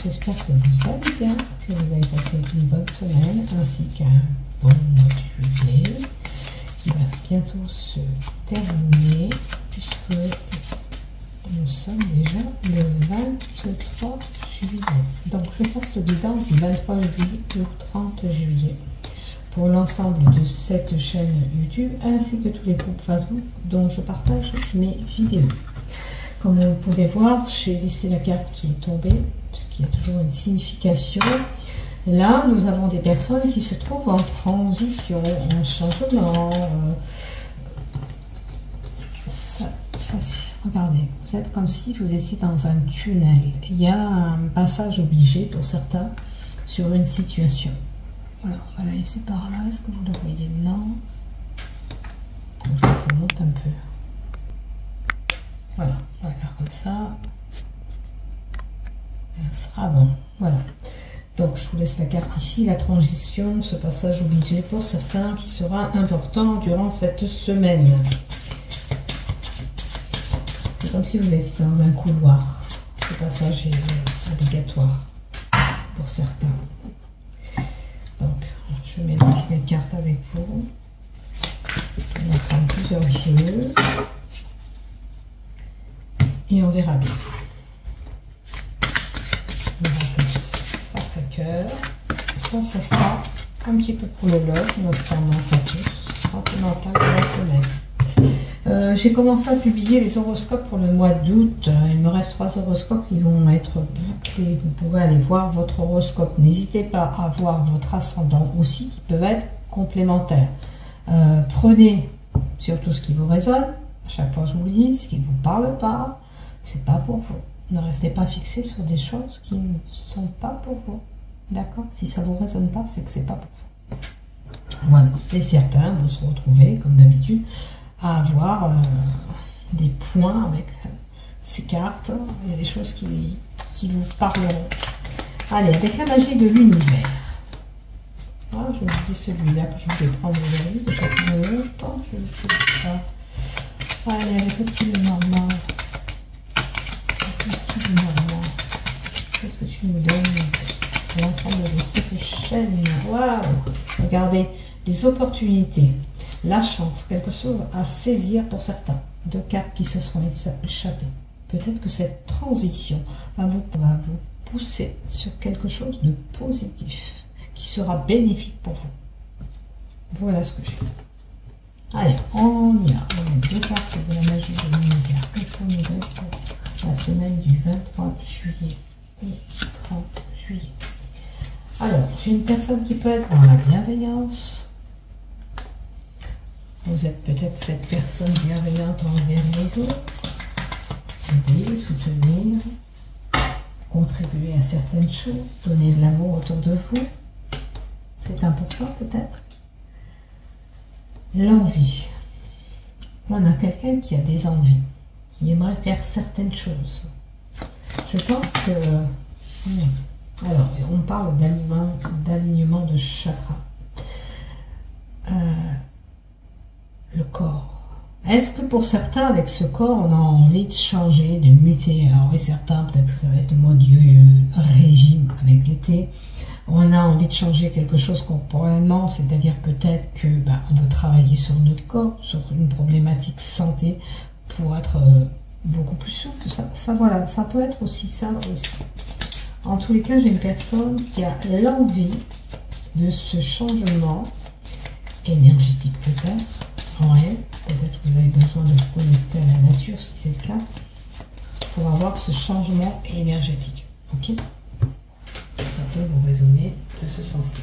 j'espère que vous allez bien, que vous avez passé une bonne semaine ainsi qu'un bon mois de juillet qui va bientôt se terminer puisque nous sommes déjà le 23 juillet. Donc je fasse le bilan du 23 juillet au 30 juillet pour l'ensemble de cette chaîne YouTube ainsi que tous les groupes Facebook dont je partage mes vidéos. Comme vous pouvez voir, j'ai listé la carte qui est tombée, puisqu'il y a toujours une signification. Là, nous avons des personnes qui se trouvent en transition, en changement. Regardez, vous êtes comme si vous étiez dans un tunnel. Il y a un passage obligé pour certains sur une situation. Voilà, on va la laisser par là. Est-ce que vous le voyez? Non. Donc, je monte un peu. Voilà, on va faire comme ça. Et ça sera bon. Voilà. Donc, je vous laisse la carte ici. La transition, ce passage obligé pour certains qui sera important durant cette semaine. C'est comme si vous étiez dans un couloir. Ce passage est obligatoire pour certains. Donc, je mélange mes cartes avec vous. On va prendre plusieurs jeux. Et on verra bien. Sacré-Cœur. Ça sera un petit peu pour le love, notre tendance à tous, sentimentale de la semaine. J'ai commencé à publier les horoscopes pour le mois d'août. Il me reste 3 horoscopes qui vont être bouclés. Vous pourrez aller voir votre horoscope. N'hésitez pas à voir votre ascendant aussi, qui peuvent être complémentaires. Prenez surtout ce qui vous résonne. À chaque fois, je vous le dis, ce qui ne vous parle pas, c'est pas pour vous. Ne restez pas fixé sur des choses qui ne sont pas pour vous. D'accord? Si ça ne vous résonne pas, c'est que c'est pas pour vous. Voilà. Et certains vont se retrouver, comme d'habitude, à avoir des points avec ces cartes. Il y a des choses qui vous parleront. Allez, avec la magie de l'univers. Ah, je vous dis celui-là que je voulais prendre aujourd'hui. Ça fait longtemps que je fais ça. Allez, avec le petit Lenormand. Qu'est-ce que tu nous donnes à l'ensemble de cette chaîne? Waouh! Regardez, les opportunités, la chance, quelque chose à saisir pour certains. 2 cartes qui se seront échappées. Peut-être que cette transition va vous pousser sur quelque chose de positif qui sera bénéfique pour vous. Voilà ce que j'ai. Allez, on y va. On met 2 cartes de la magie de l'univers. Qu'est-ce qu'on nous donne pour la semaine du 23 juillet et 30 juillet? Alors, j'ai une personne qui peut être dans la bienveillance. Vous êtes peut-être cette personne bienveillante envers les autres. Aider, soutenir, contribuer à certaines choses, donner de l'amour autour de vous. C'est important peut-être. L'envie. On a quelqu'un qui a des envies, qui aimerait faire certaines choses. Je pense que... alors, on parle d'alignement de chakras. Le corps. Est-ce que pour certains, avec ce corps, on a envie de changer, de muter? Alors oui, certains, peut-être que ça va être le mode régime avec l'été. On a envie de changer quelque chose corporellement, c'est-à-dire peut-être que on veut travailler sur notre corps, sur une problématique santé pour être beaucoup plus souple. Voilà, ça peut être aussi ça aussi. En tous les cas, j'ai une personne qui a l'envie de ce changement énergétique peut-être. Ouais, peut-être que vous avez besoin de vous connecter à la nature si c'est le cas pour avoir ce changement énergétique. Ok? Ça peut vous résonner de ce sens-là.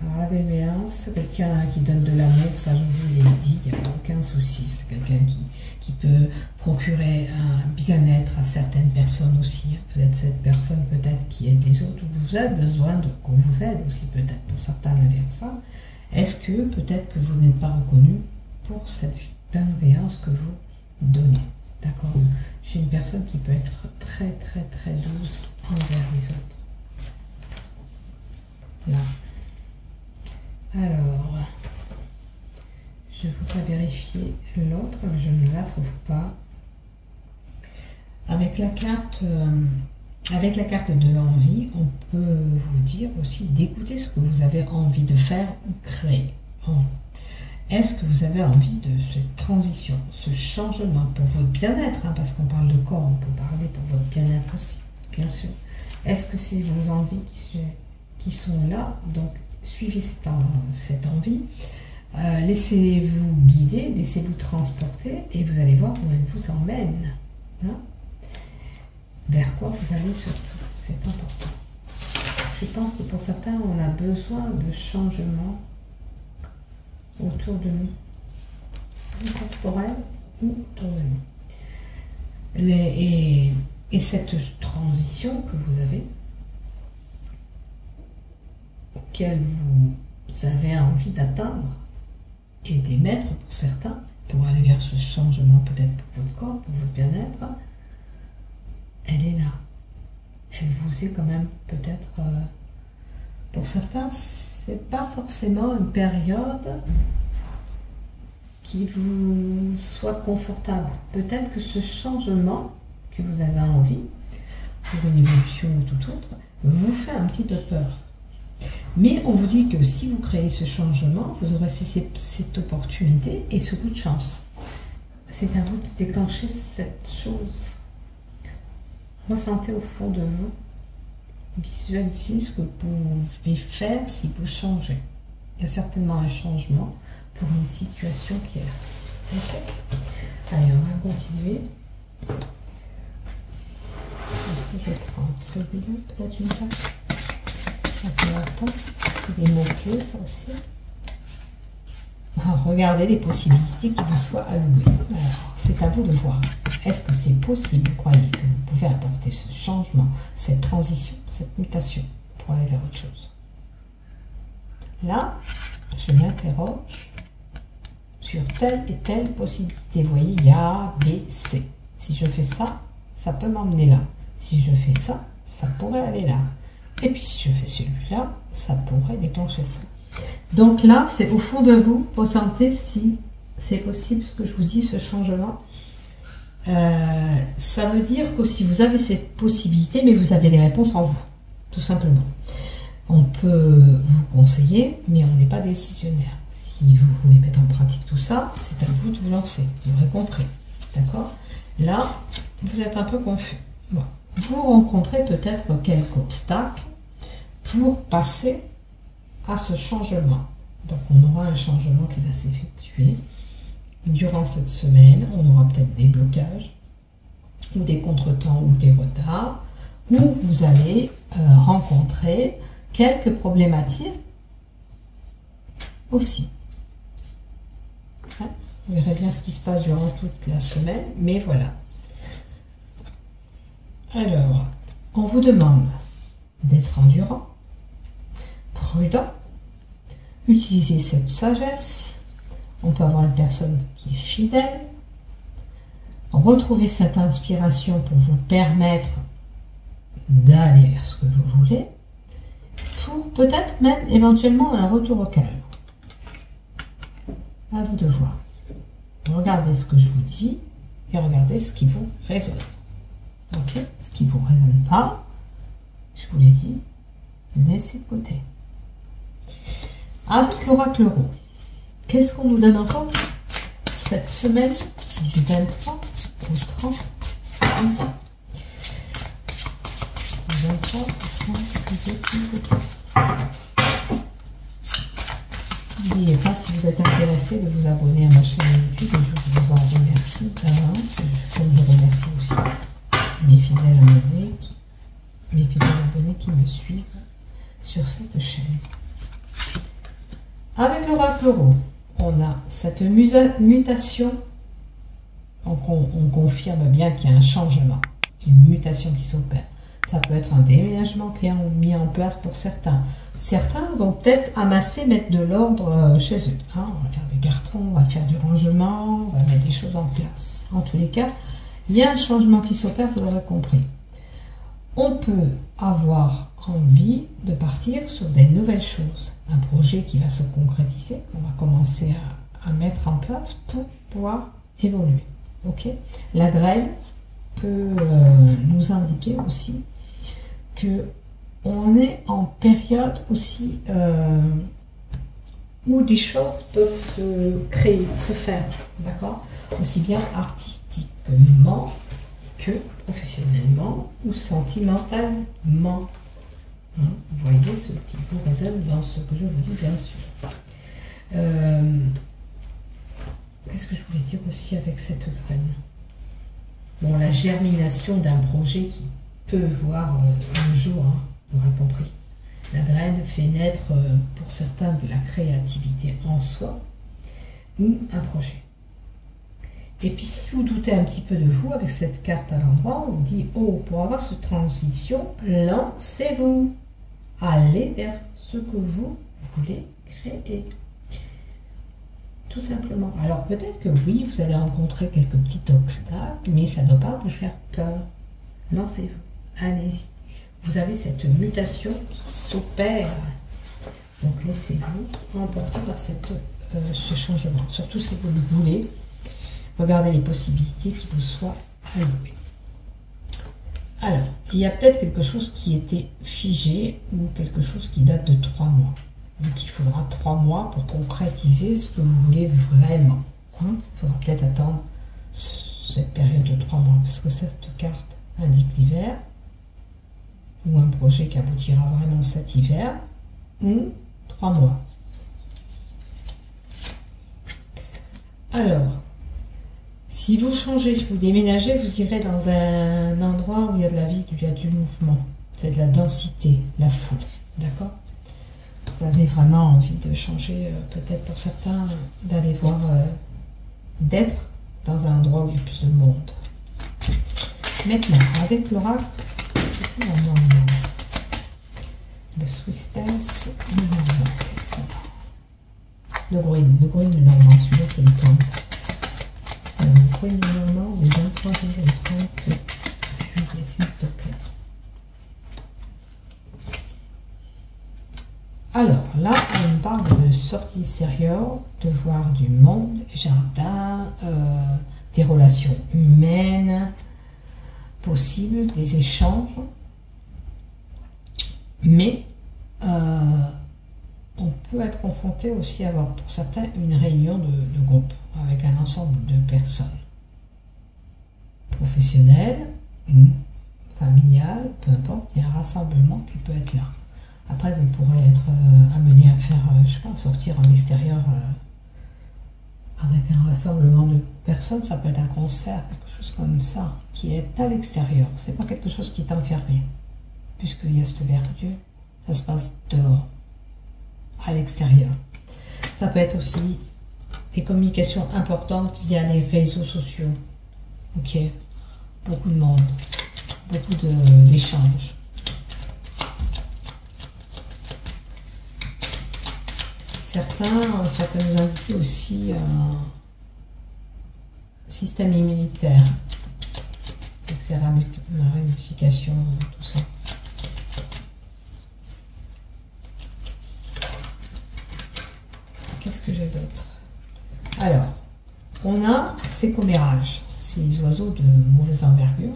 Alors la bienveillance, c'est quelqu'un qui donne de l'amour, ça je vous l'ai dit, il n'y a aucun souci. C'est quelqu'un qui peut procurer un bien-être à certaines personnes aussi. Vous êtes cette personne peut-être qui aide les autres, ou vous avez besoin qu'on vous aide aussi peut-être, pour certains l'inverse. Est-ce que peut-être que vous n'êtes pas reconnu pour cette bienveillance que vous donnez? D'accord? J'ai une personne qui peut être très très très douce envers les autres. Là. Alors, je voudrais vérifier l'autre, mais je ne la trouve pas. Avec la carte Avec la carte de l'envie, on peut vous dire aussi d'écouter ce que vous avez envie de faire ou créer. Est-ce que vous avez envie de cette transition, ce changement pour votre bien-être, hein, parce qu'on parle de corps, on peut parler pour votre bien-être aussi, bien sûr. Est-ce que c'est vos envies qui sont là? Donc, suivez cette envie. Laissez-vous guider, laissez-vous transporter et vous allez voir où elle vous emmène. Hein? Vers quoi vous allez surtout, c'est important. Je pense que pour certains, on a besoin de changements autour de nous, corporel ou autour de nous. Et cette transition que vous avez, auquel vous avez envie d'atteindre et d'émettre pour certains, pour aller vers ce changement peut-être pour votre corps, pour votre bien-être, elle est là. Elle vous est quand même peut-être, pour certains, c'est pas forcément une période qui vous soit confortable. Peut-être que ce changement que vous avez envie, pour une évolution ou tout autre, vous fait un petit peu peur. Mais on vous dit que si vous créez ce changement, vous aurez cette opportunité et ce coup de chance. C'est à vous de déclencher cette chose. Ressentez au fond de vous, visualisez ce que vous pouvez faire si vous changez. Il y a certainement un changement pour une situation qui est là. Okay. Allez, on va continuer. Est-ce que je vais prendre celui-là, peut-être une carte? Ça fait longtemps. C'est des mots-clés, ça aussi. Alors, regardez les possibilités qui vous soient allouées. Alors, c'est à vous de voir. Est-ce que c'est possible, croyez, que vous pouvez apporter ce changement, cette transition, cette mutation pour aller vers autre chose? Là, je m'interroge sur telle et telle possibilité. Vous voyez, il y a A, B, C. Si je fais ça, ça peut m'emmener là. Si je fais ça, ça pourrait aller là. Et puis si je fais celui-là, ça pourrait déclencher ça. Donc là, c'est au fond de vous, ressentez si c'est possible ce que je vous dis, ce changement. Ça veut dire qu'aussi vous avez cette possibilité, mais vous avez les réponses en vous, tout simplement. On peut vous conseiller, mais on n'est pas décisionnaire. Si vous voulez mettre en pratique tout ça, c'est à vous de vous lancer, vous aurez compris. D'accord? Là, vous êtes un peu confus. Bon. Vous rencontrez peut-être quelques obstacles pour passer à ce changement. Donc on aura un changement qui va s'effectuer durant cette semaine. On aura peut-être des blocages ou des contretemps ou des retards où vous allez rencontrer quelques problématiques aussi. Hein? Vous verrez bien ce qui se passe durant toute la semaine, mais voilà. Alors, on vous demande d'être endurant, prudent, utiliser cette sagesse. On peut avoir une personne qui est fidèle, retrouver cette inspiration pour vous permettre d'aller vers ce que vous voulez, pour peut-être même éventuellement un retour au calme. À vous de voir. Regardez ce que je vous dis et regardez ce qui vous résonne. Ok, ce qui ne vous résonne pas, je vous l'ai dit, laissez de côté. Avec l'oracle euro, qu'est-ce qu'on nous donne encore cette semaine du 23 au 30 juillet? 23 au 30 juillet. N'oubliez pas, si vous êtes intéressé, de vous abonner à ma chaîne YouTube et je vous en remercie d'avance, comme je remercie aussi mes fidèles abonnés qui me suivent sur cette chaîne. Avec l'oracle euro, on a cette mutation. Donc on confirme bien qu'il y a un changement, une mutation qui s'opère. Ça peut être un déménagement qui est mis en place pour certains. Certains vont peut-être amasser, mettre de l'ordre chez eux. Hein. On va faire des cartons, on va faire du rangement, on va mettre des choses en place. En tous les cas, il y a un changement qui s'opère, vous l'aurez compris. On peut avoir envie de partir sur des nouvelles choses. Un projet qui va se concrétiser, qu'on va commencer à mettre en place pour pouvoir évoluer. Okay, la grêle peut nous indiquer aussi que on est en période aussi où des choses peuvent se créer, se faire, d'accord? Aussi bien artistiquement que professionnellement ou sentimentalement. Hein, vous voyez ce qui vous résonne dans ce que je vous dis, bien sûr. Qu'est-ce que je voulais dire aussi avec cette graine? Bon, la germination d'un projet qui peut voir le jour, hein, vous aurez compris. La graine fait naître, pour certains, de la créativité en soi ou un projet. Et puis, si vous doutez un petit peu de vous, avec cette carte à l'endroit, on vous dit, oh, pour avoir cette transition, lancez-vous. Allez vers ce que vous voulez créer. Tout simplement. Alors, peut-être que oui, vous allez rencontrer quelques petits obstacles, mais ça ne doit pas vous faire peur. Lancez-vous. Allez-y. Vous avez cette mutation qui s'opère. Donc, laissez-vous emporter par ce changement. Surtout si vous le voulez. Regardez les possibilités qui vous soient allouées. Alors, il y a peut-être quelque chose qui était figé ou quelque chose qui date de 3 mois. Donc, il faudra 3 mois pour concrétiser ce que vous voulez vraiment. Hein? Il faudra peut-être attendre cette période de 3 mois parce que cette carte indique l'hiver ou un projet qui aboutira vraiment cet hiver ou 3 mois. Alors, si vous changez, si vous déménagez, vous irez dans un endroit où il y a de la vie, où il y a du mouvement. C'est de la densité, de la foule. D'accord? Vous avez vraiment envie de changer, peut-être pour certains, d'aller voir, d'être dans un endroit où il y a plus de monde. Maintenant, avec l'oracle, le Swisters, le Green le Normand, celui-là c'est le temps. Le Green le Normand, le 23 juillet, le 30 juillet, s'il te plaît. Alors là, on parle de sortie extérieure, de voir du monde, jardin, des relations humaines possibles, des échanges. Mais on peut être confronté aussi à avoir pour certains une réunion de groupe avec un ensemble de personnes professionnelles ou familiales, peu importe, il y a un rassemblement qui peut être là. Après, vous pourrez être amené à faire, je sais pas, sortir en extérieur avec un rassemblement de personnes. Ça peut être un concert, quelque chose comme ça, qui est à l'extérieur. C'est pas quelque chose qui est enfermé, puisqu'il y a cette verdure. Ça se passe dehors, à l'extérieur. Ça peut être aussi des communications importantes via les réseaux sociaux. Ok, beaucoup de monde, beaucoup d'échanges. Certains, ça peut nous indiquer aussi un système immunitaire, avec ses ramifications, tout ça. Qu'est-ce que j'ai d'autre? Alors, on a ces commérages, ces oiseaux de mauvaise envergure.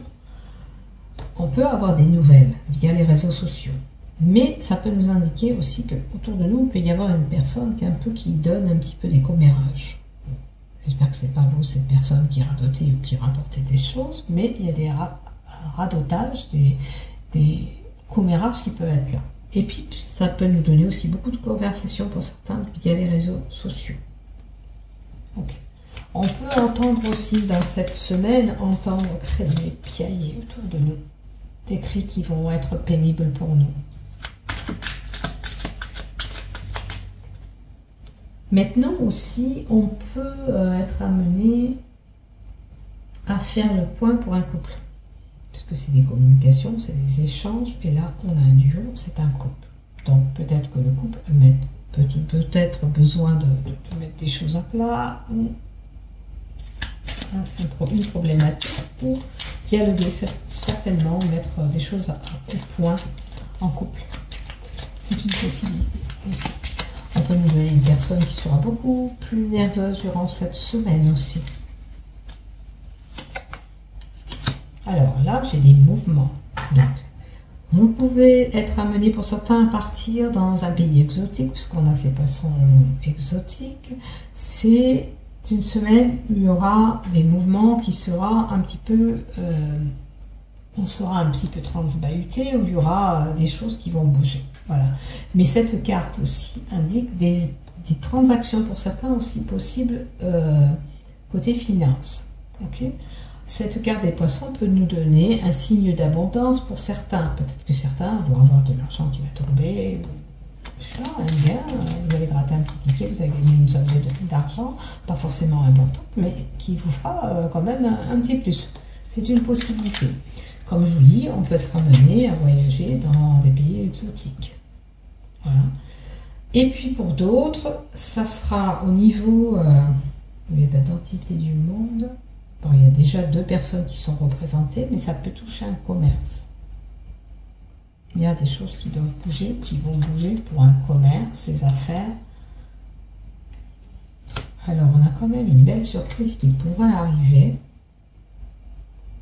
On peut avoir des nouvelles via les réseaux sociaux. Mais ça peut nous indiquer aussi qu'autour de nous, il peut y avoir une personne qui donne un petit peu des commérages. J'espère que ce n'est pas vous, cette personne qui radotez ou qui rapportait des choses, mais il y a des radotages, des commérages qui peuvent être là. Et puis, ça peut nous donner aussi beaucoup de conversations pour certains via les réseaux sociaux. Okay. On peut entendre aussi dans cette semaine, créer, piailler autour de nous. Des cris qui vont être pénibles pour nous. Maintenant aussi, on peut être amené à faire le point pour un couple. Puisque c'est des communications, c'est des échanges, et là, on a un duo, c'est un couple. Donc, peut-être que le couple peut-être besoin de mettre des choses à plat, ou une problématique pour dialoguer, certainement, mettre des choses au point en couple. C'est une possibilité aussi. On peut nous donner une personne qui sera beaucoup plus nerveuse durant cette semaine aussi. Alors là, j'ai des mouvements. Donc, Vous pouvez être amené pour certains à partir dans un pays exotique, puisqu'on a ces poissons exotiques. C'est une semaine où il y aura des mouvements qui sera un petit peu... on sera un petit peu transbahuté, où il y aura des choses qui vont bouger. Voilà. Mais cette carte aussi indique des transactions pour certains aussi possibles côté finance. Okay. Cette carte des poissons peut nous donner un signe d'abondance pour certains. Peut-être que certains vont avoir de l'argent qui va tomber. Je sais pas, un gain, vous allez gratter un petit ticket, vous allez gagner une somme d'argent, pas forcément importante, mais qui vous fera quand même un petit plus. C'est une possibilité. Comme je vous dis, on peut être amené à voyager dans des pays exotiques. Voilà. Et puis pour d'autres, ça sera au niveau de l'identité du monde. Bon, il y a déjà 2 personnes qui sont représentées, mais ça peut toucher un commerce. Il y a des choses qui doivent bouger, qui vont bouger pour un commerce, les affaires. Alors, on a quand même une belle surprise qui pourrait arriver,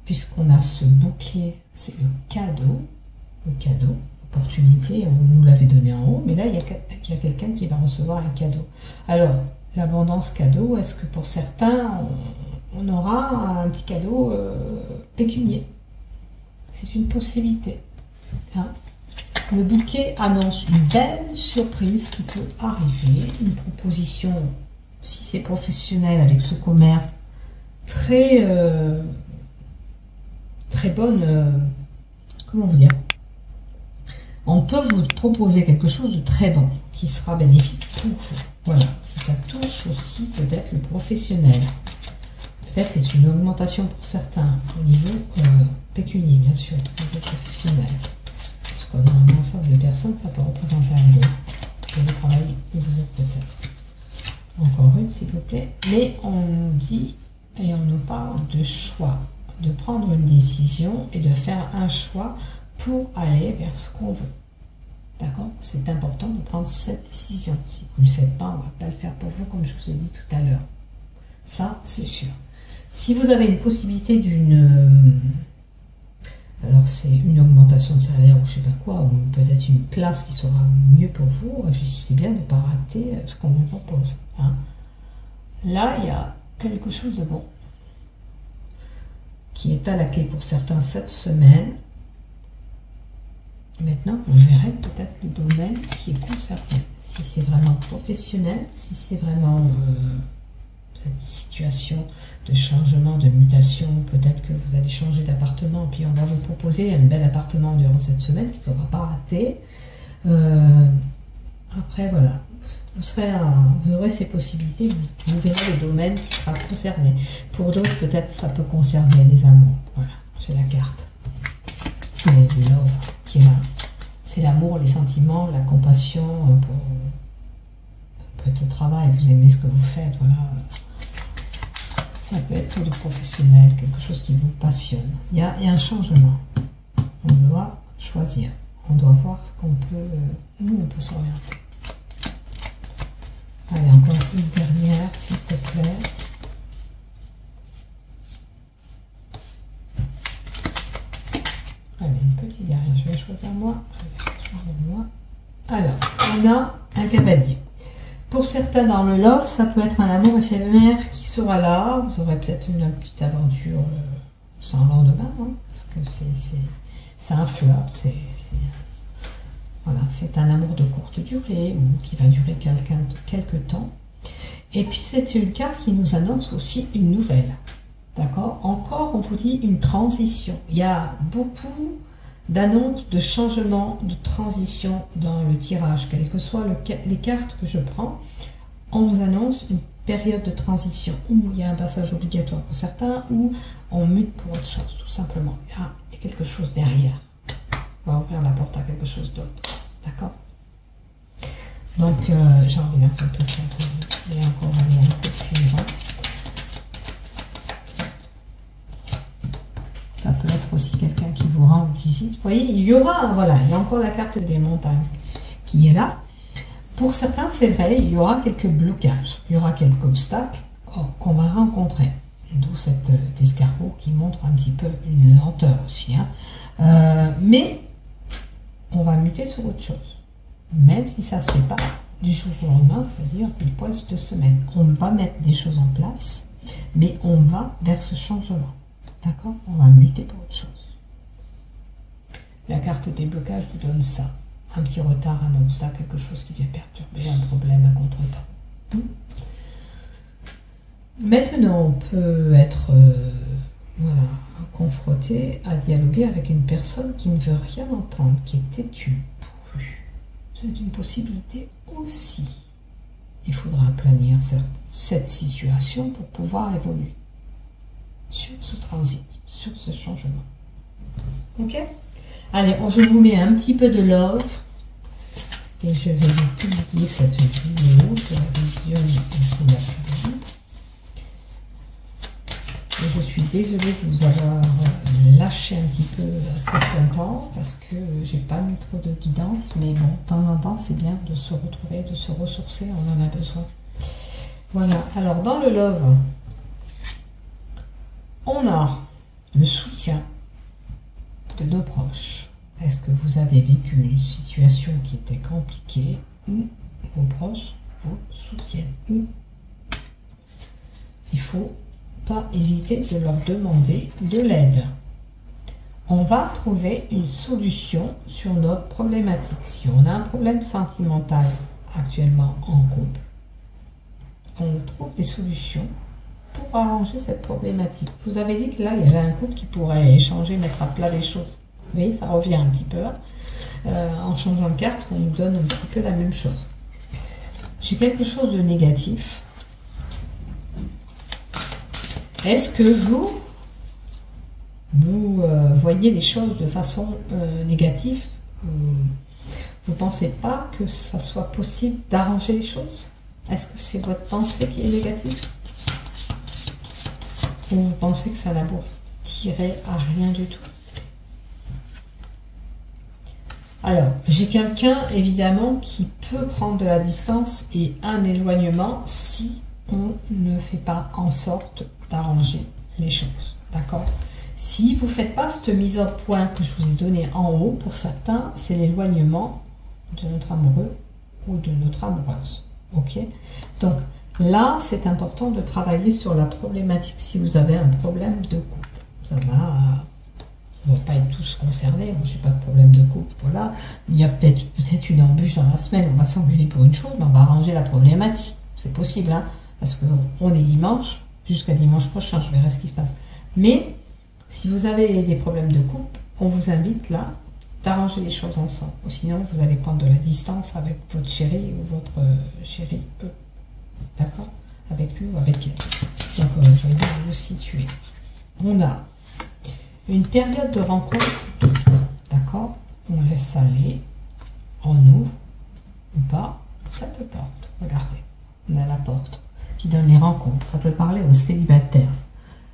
puisqu'on a ce bouquet, c'est le cadeau, opportunité, on nous l'avait donné en haut, mais là, il y a quelqu'un qui va recevoir un cadeau. Alors, l'abondance cadeau, est-ce que pour certains, on aura un petit cadeau pécunier? C'est une possibilité. Hein? Le bouquet annonce une belle surprise qui peut arriver, une proposition, si c'est professionnel avec ce commerce, très bonne, comment vous dire, on peut vous proposer quelque chose de très bon, qui sera bénéfique pour vous. Voilà, si ça touche aussi peut-être le professionnel. Peut-être c'est une augmentation pour certains, au niveau pécunier, bien sûr, au niveau professionnel. Parce qu'on a un ensemble de personnes, ça peut représenter un deux. Pour le travail où vous êtes peut-être. Encore une, s'il vous plaît. Mais on dit, et on nous parle de choix, de prendre une décision et de faire un choix pour aller vers ce qu'on veut. D'accord? C'est important de prendre cette décision. Si vous ne le faites pas, on ne va pas le faire pour vous, comme je vous ai dit tout à l'heure. Ça, c'est sûr. Si vous avez une possibilité d'une... alors, c'est une augmentation de salaire ou je ne sais pas quoi, ou peut-être une place qui sera mieux pour vous, réfléchissez bien de ne pas rater ce qu'on vous propose. Hein. Là, il y a quelque chose de bon qui est à la clé pour certains cette semaine. Maintenant, vous verrez peut-être le domaine qui est concerné. Si c'est vraiment professionnel, si c'est vraiment cette situation de changement, de mutation, peut-être que vous allez changer d'appartement, puis on va vous proposer un bel appartement durant cette semaine qui ne faudra pas rater. Après, voilà, vous aurez ces possibilités, vous verrez le domaine qui sera concerné. Pour d'autres, peut-être ça peut concerner les amours. Voilà, c'est la carte. C'est love qui est là. C'est l'amour, les sentiments, la compassion. Ça peut être au travail, vous aimez ce que vous faites, voilà. Ça peut être pour le professionnel, quelque chose qui vous passionne. Il y a un changement. On doit choisir. On doit voir ce qu'on peut, où on peut s'orienter. Allez, encore une dernière, s'il te plaît. Allez, une petite dernière. Je vais choisir moi. Alors, on a un cavalier. Pour certains dans le love, ça peut être un amour éphémère qui sera là. Vous aurez peut-être une petite aventure sans lendemain, hein, parce que c'est un flirt, voilà, c'est un amour de courte durée ou qui va durer quelques temps. Et puis c'est une carte qui nous annonce aussi une nouvelle. D'accord? Encore, on vous dit une transition. Il y a beaucoup d'annonces de changement, de transition dans le tirage. Quelles que soient les cartes que je prends, on nous annonce une période de transition où il y a un passage obligatoire pour certains, ou on mute pour autre chose, tout simplement. Il y a quelque chose derrière. On va ouvrir la porte à quelque chose d'autre. D'accord? Donc, j'ai envie d'un peu de faire. Et encore aller un peu plus loin. Ça peut être aussi quelqu'un qui vous rend visite. Vous voyez, il y aura, voilà, il y a encore la carte des montagnes qui est là. Pour certains, c'est vrai, il y aura quelques blocages, il y aura quelques obstacles qu'on va rencontrer. D'où cet escargot qui montre un petit peu une lenteur aussi. Hein. Mais on va muter sur autre chose. Même si ça ne se fait pas du jour au lendemain, c'est-à-dire pile poil 2 semaines. On va mettre des choses en place, mais on va vers ce changement. D'accord? On va muter pour autre chose. La carte déblocage vous donne ça. Un petit retard, un obstacle, quelque chose qui vient perturber, un problème, un contretemps. Maintenant, on peut être voilà, confronté à dialoguer avec une personne qui ne veut rien entendre, qui est têtue. C'est une possibilité aussi. Il faudra planir cette situation pour pouvoir évoluer sur ce transit, sur ce changement. Ok? Allez, je vous mets un petit peu de love et je vais vous publier cette vidéo de la vision et de la publier. Et je suis désolée de vous avoir lâché un petit peu à certains temps parce que j'ai pas mis trop de guidance, mais bon, de temps en temps, c'est bien de se retrouver, de se ressourcer, on en a besoin. Voilà, alors dans le love, on a le soutien de nos proches. Est-ce que vous avez vécu une situation qui était compliquée ou vos proches vous soutiennent? Il faut pas hésiter de leur demander de l'aide. On va trouver une solution sur notre problématique. Si on a un problème sentimental actuellement en couple, on trouve des solutions pour arranger cette problématique. Je vous avais dit que là, il y avait un couple qui pourrait échanger, mettre à plat les choses. Vous voyez, ça revient un petit peu. En changeant de carte, on nous donne un petit peu la même chose. J'ai quelque chose de négatif. Est-ce que vous voyez les choses de façon négative? Vous ne pensez pas que ça soit possible d'arranger les choses? Est-ce que c'est votre pensée qui est négative? Ou vous pensez que ça n'aboutirait à rien du tout? Alors, j'ai quelqu'un, évidemment, qui peut prendre de la distance et un éloignement si on ne fait pas en sorte d'arranger les choses. D'accord? Si vous ne faites pas cette mise au point que je vous ai donnée en haut, pour certains, c'est l'éloignement de notre amoureux ou de notre amoureuse. Ok? Donc, là, c'est important de travailler sur la problématique si vous avez un problème de couple. Ça va... On ne va pas être tous concernés, moi j'ai pas de problème de couple, voilà. Il y a peut-être une embûche dans la semaine, on va s'engueuler pour une chose, mais on va arranger la problématique. C'est possible, hein, parce qu'on est dimanche, jusqu'à dimanche prochain, je verrai ce qui se passe. Mais, si vous avez des problèmes de couple, on vous invite là, d'arranger les choses ensemble. Ou sinon, vous allez prendre de la distance avec votre chéri ou votre chérie, d'accord? Avec lui ou avec elle. Donc, je vais vous situer. On a une période de rencontre, d'accord? On laisse aller, on ouvre ou pas cette porte. Regardez, on a la porte qui donne les rencontres. Ça peut parler aux célibataires.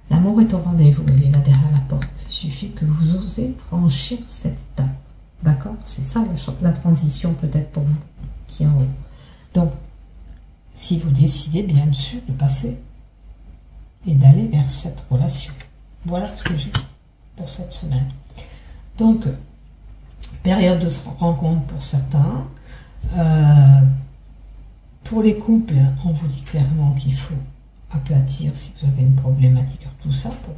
L'amour est au rendez-vous, il est là derrière la porte. Il suffit que vous osez franchir cette étape, d'accord? C'est ça la transition peut-être pour vous, qui est en haut. Donc, si vous décidez bien sûr de passer et d'aller vers cette relation. Voilà ce que j'ai pour cette semaine. Donc, période de rencontre pour certains. Pour les couples, on vous dit clairement qu'il faut aplatir si vous avez une problématique, tout ça pour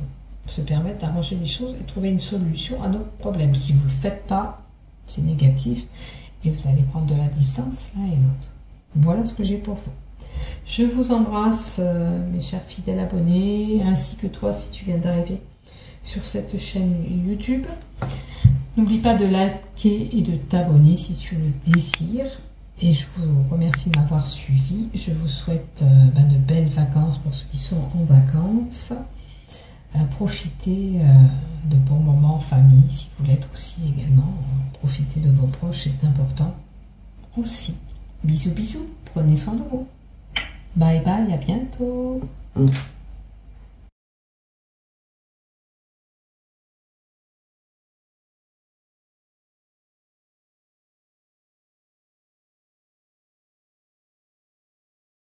se permettre d'arranger les choses et trouver une solution à notre problème. Si vous ne le faites pas, c'est négatif et vous allez prendre de la distance l'un et l'autre. Voilà ce que j'ai pour vous. Je vous embrasse, mes chers fidèles abonnés, ainsi que toi si tu viens d'arriver sur cette chaîne YouTube. N'oublie pas de liker et de t'abonner si tu le désires. Et je vous remercie de m'avoir suivi. Je vous souhaite de belles vacances pour ceux qui sont en vacances. Profitez de bons moments en famille, si vous l'êtes aussi également. Profitez de vos proches, c'est important aussi. Bisous, bisous. Prenez soin de vous. Bye bye, à bientôt.